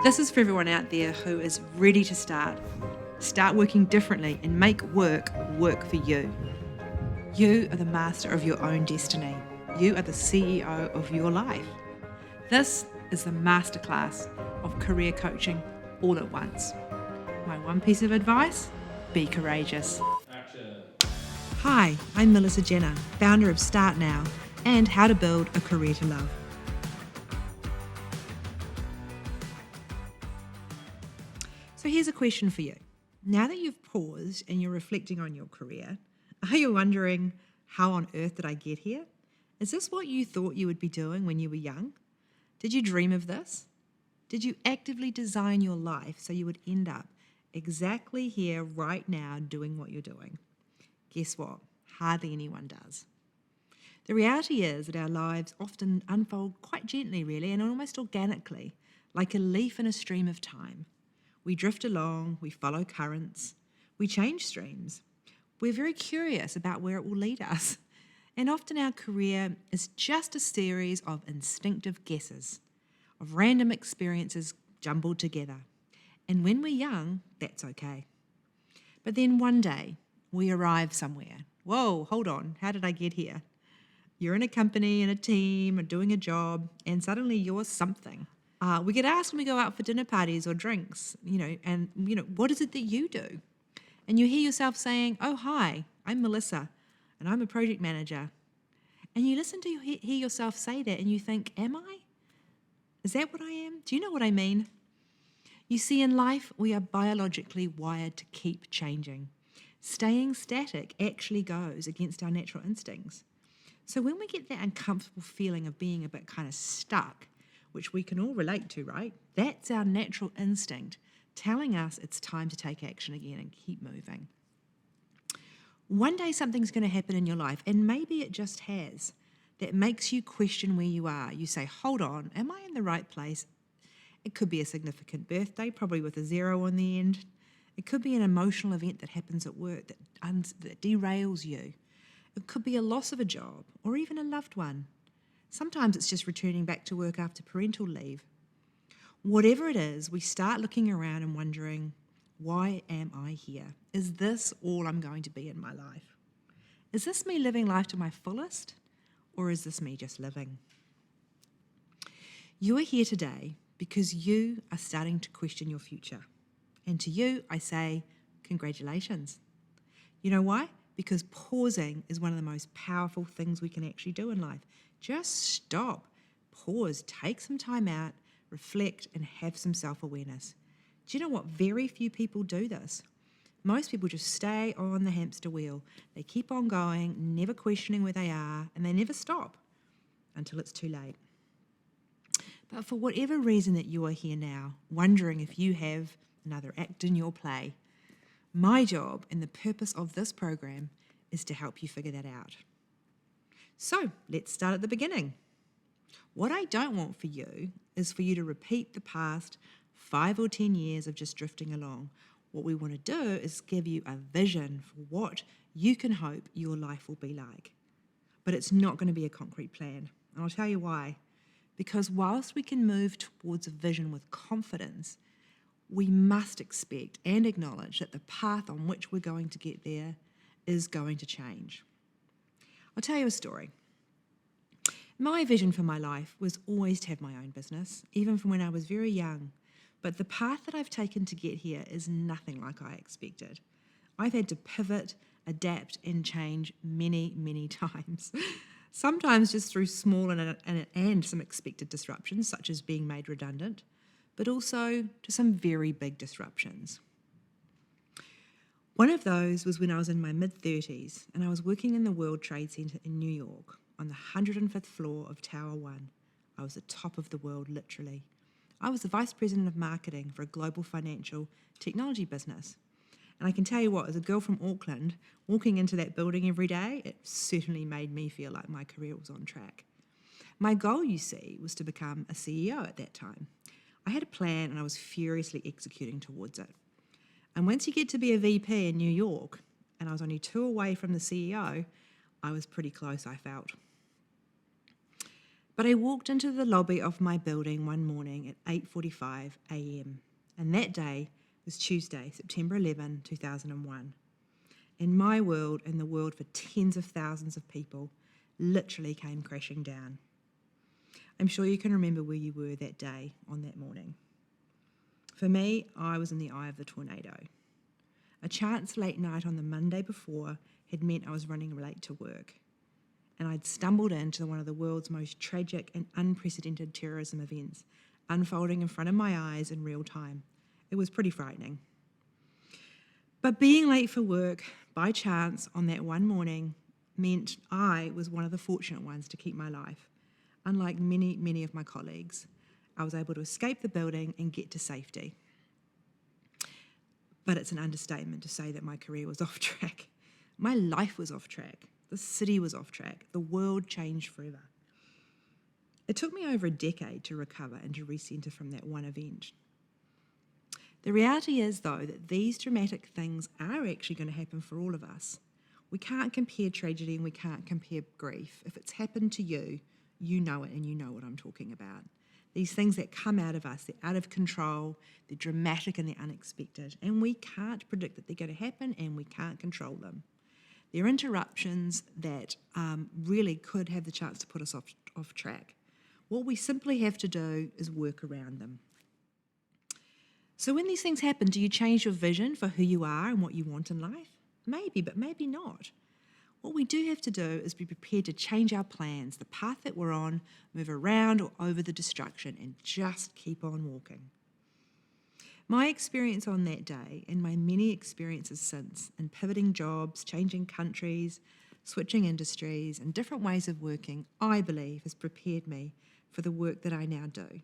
This is for everyone out there who is ready to start. Start working differently and make work for you. You are the master of your own destiny. You are the CEO of your life. This is the masterclass of career coaching all at once. My one piece of advice: be courageous. Action. Hi, I'm Melissa Jenner, founder of Start Now and How to Build a Career to Love. So here's a question for you. Now that you've paused and you're reflecting on your career, are you wondering, how on earth did I get here? Is this what you thought you would be doing when you were young? Did you dream of this? Did you actively design your life so you would end up exactly here right now doing what you're doing? Guess what? Hardly anyone does. The reality is that our lives often unfold quite gently, really, and almost organically, like a leaf in a stream of time. We drift along, we follow currents, we change streams. We're very curious about where it will lead us. And often our career is just a series of instinctive guesses, of random experiences jumbled together. And when we're young, that's okay. But then one day, we arrive somewhere. Whoa, hold on, how did I get here? You're in a company, in a team, or doing a job, and suddenly you're something. We get asked when we go out for dinner parties or drinks, what is it that you do? And you hear yourself saying, oh, hi, I'm Melissa, and I'm a project manager. And you listen to hear yourself say that, and you think, am I? Is that what I am? Do you know what I mean? You see, in life, we are biologically wired to keep changing. Staying static actually goes against our natural instincts. So when we get that uncomfortable feeling of being a bit kind of stuck, which we can all relate to, right? That's our natural instinct telling us it's time to take action again and keep moving. One day something's going to happen in your life, and maybe it just has, that makes you question where you are. You say, hold on, am I in the right place? It could be a significant birthday, probably with a 0 on the end. It could be an emotional event that happens at work that derails you. It could be a loss of a job or even a loved one. Sometimes it's just returning back to work after parental leave. Whatever it is, we start looking around and wondering, why am I here? Is this all I'm going to be in my life? Is this me living life to my fullest, or is this me just living? You are here today because you are starting to question your future. And to you, I say, congratulations. You know why? Because pausing is one of the most powerful things we can actually do in life. Just stop, pause, take some time out, reflect, and have some self-awareness. Do you know what? Very few people do this. Most people just stay on the hamster wheel. They keep on going, never questioning where they are, and they never stop until it's too late. But for whatever reason that you are here now, wondering if you have another act in your play, my job and the purpose of this program is to help you figure that out. So let's start at the beginning. What I don't want for you is for you to repeat the past 5 or 10 years of just drifting along. What we want to do is give you a vision for what you can hope your life will be like. But it's not going to be a concrete plan. And I'll tell you why. Because whilst we can move towards a vision with confidence, we must expect and acknowledge that the path on which we're going to get there is going to change. I'll tell you a story. My vision for my life was always to have my own business, even from when I was very young. But the path that I've taken to get here is nothing like I expected. I've had to pivot, adapt, and change many, many times. Sometimes just through small and some expected disruptions, such as being made redundant, but also to some very big disruptions. One of those was when I was in my mid-30s and I was working in the World Trade Center in New York on the 105th floor of Tower 1. I was the top of the world, literally. I was the vice president of marketing for a global financial technology business. And I can tell you what, as a girl from Auckland, walking into that building every day, it certainly made me feel like my career was on track. My goal, you see, was to become a CEO at that time. I had a plan and I was furiously executing towards it. And once you get to be a VP in New York, and I was only 2 away from the CEO, I was pretty close, I felt. But I walked into the lobby of my building one morning at 8:45 a.m. And that day was Tuesday, September 11, 2001. And my world and the world for tens of thousands of people literally came crashing down. I'm sure you can remember where you were that day on that morning. For me, I was in the eye of the tornado. A chance late night on the Monday before had meant I was running late to work, and I'd stumbled into one of the world's most tragic and unprecedented terrorism events unfolding in front of my eyes in real time. It was pretty frightening. But being late for work by chance on that one morning meant I was one of the fortunate ones to keep my life. Unlike many, many of my colleagues, I was able to escape the building and get to safety. But it's an understatement to say that my career was off track. My life was off track. The city was off track. The world changed forever. It took me over a decade to recover and to recenter from that one event. The reality is, though, that these dramatic things are actually going to happen for all of us. We can't compare tragedy and we can't compare grief. If it's happened to you, you know it and you know what I'm talking about. These things that come out of us, they're out of control, they're dramatic and they're unexpected, and we can't predict that they're going to happen and we can't control them. They're interruptions that really could have the chance to put us off track. What we simply have to do is work around them. So when these things happen, do you change your vision for who you are and what you want in life? Maybe, but maybe not. What we do have to do is be prepared to change our plans, the path that we're on, move around or over the destruction, and just keep on walking. My experience on that day and my many experiences since in pivoting jobs, changing countries, switching industries and different ways of working, I believe has prepared me for the work that I now do.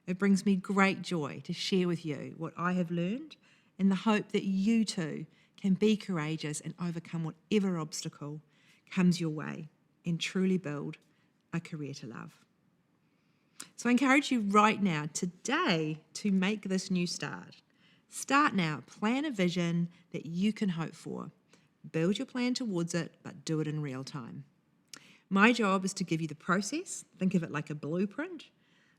It brings me great joy to share with you what I have learned in the hope that you too can be courageous and overcome whatever obstacle comes your way and truly build a career to love. So I encourage you right now, today, to make this new start. Start now, plan a vision that you can hope for. Build your plan towards it, but do it in real time. My job is to give you the process, think of it like a blueprint,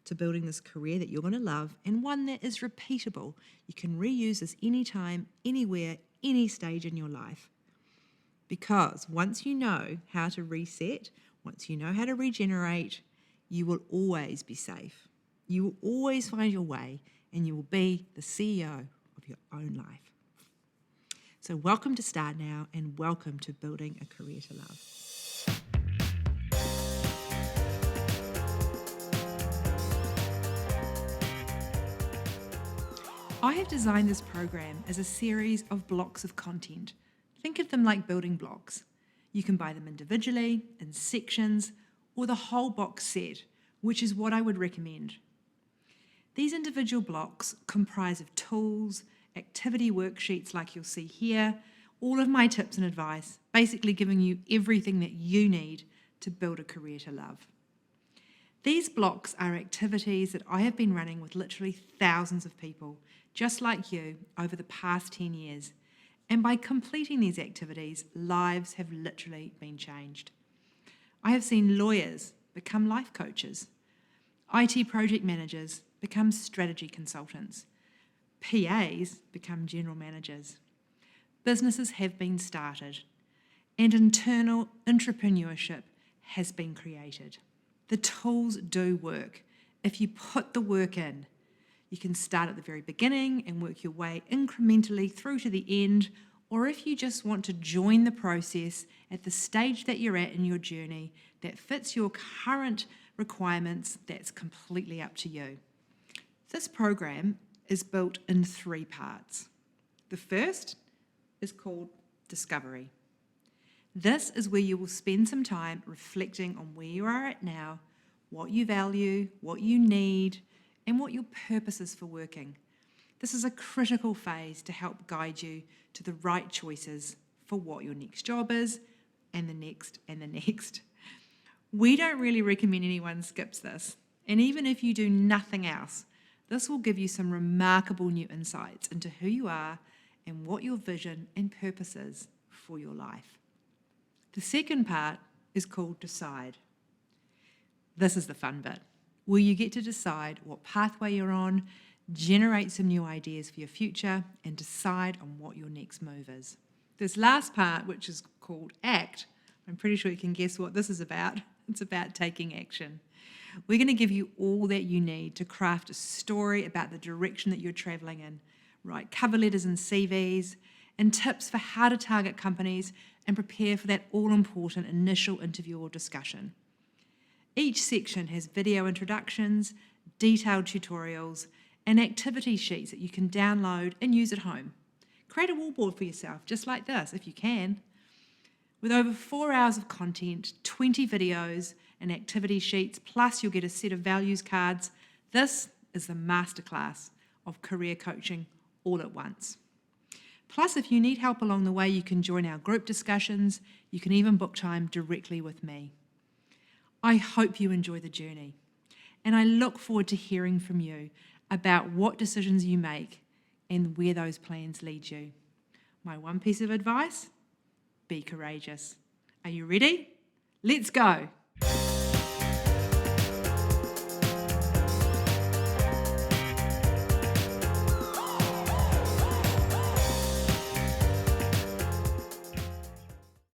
to building this career that you're going to love and one that is repeatable. You can reuse this anytime, anywhere, any stage in your life. Because once you know how to reset, once you know how to regenerate, you will always be safe. You will always find your way and you will be the CEO of your own life. So welcome to Start Now and welcome to Building a Career to Love. I have designed this program as a series of blocks of content. Think of them like building blocks. You can buy them individually, in sections, or the whole box set, which is what I would recommend. These individual blocks comprise of tools, activity worksheets like you'll see here, all of my tips and advice, basically giving you everything that you need to build a career to love. These blocks are activities that I have been running with literally thousands of people, just like you, over the past 10 years. And by completing these activities, lives have literally been changed. I have seen lawyers become life coaches, IT project managers become strategy consultants, PAs become general managers. Businesses have been started, and internal entrepreneurship has been created. The tools do work. If you put the work in, you can start at the very beginning and work your way incrementally through to the end, or if you just want to join the process at the stage that you're at in your journey that fits your current requirements, that's completely up to you. This program is built in 3 parts. The first is called Discovery. This is where you will spend some time reflecting on where you are at now, what you value, what you need, and what your purpose is for working. This is a critical phase to help guide you to the right choices for what your next job is, and the next, and the next. We don't really recommend anyone skips this, and even if you do nothing else, this will give you some remarkable new insights into who you are and what your vision and purpose is for your life. The second part is called Decide. This is the fun bit, where you get to decide what pathway you're on, generate some new ideas for your future, and decide on what your next move is. This last part, which is called ACT, I'm pretty sure you can guess what this is about. It's about taking action. We're going to give you all that you need to craft a story about the direction that you're traveling in, write cover letters and CVs, and tips for how to target companies and prepare for that all-important initial interview or discussion. Each section has video introductions, detailed tutorials, and activity sheets that you can download and use at home. Create a wallboard for yourself, just like this, if you can. With over 4 hours of content, 20 videos, and activity sheets, plus you'll get a set of values cards, this is the masterclass of career coaching all at once. Plus, if you need help along the way, you can join our group discussions. You can even book time directly with me. I hope you enjoy the journey, and I look forward to hearing from you about what decisions you make and where those plans lead you. My one piece of advice, be courageous. Are you ready? Let's go.